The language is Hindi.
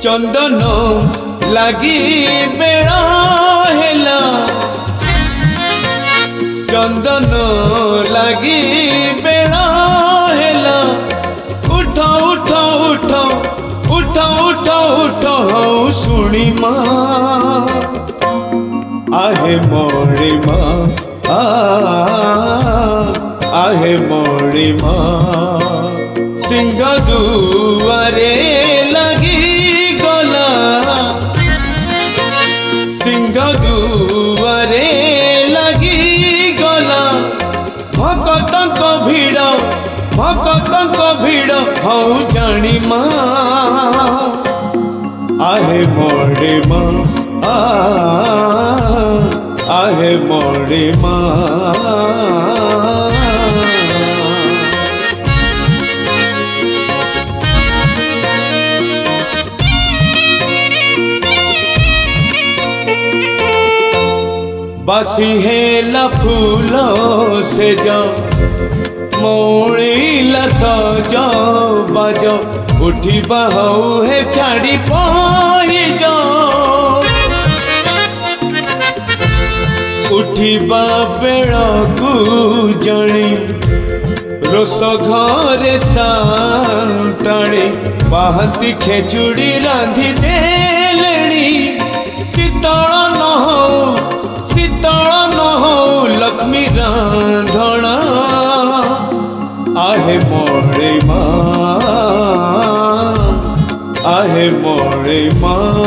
चंदन लगी बेड़ा हेला चंदन लगी बेड़ा हेला उठ उठ उठ उठ उठ उठ हौ सुनी माँ आहे मोरी माँ आहे मोरी माँ सिंह दुआरे लगी गला सिंह दुआरे लगी गला भगत भीड़ हौ जानी माँ आहे मोरे माँ आहे मोरे माँ बासी हेला फूलों से जाओ मौड़ी लसो बाजो उठी बहू है छाड़ी पाई जाओ उठी बेड़ा को जणी रोस घरे सांताणी बाहती खेचुड़ी रांधी देलेणी शीतल न हो लक्ष्मी रांधणा आहे मोरे माँ आहे मोरे माँ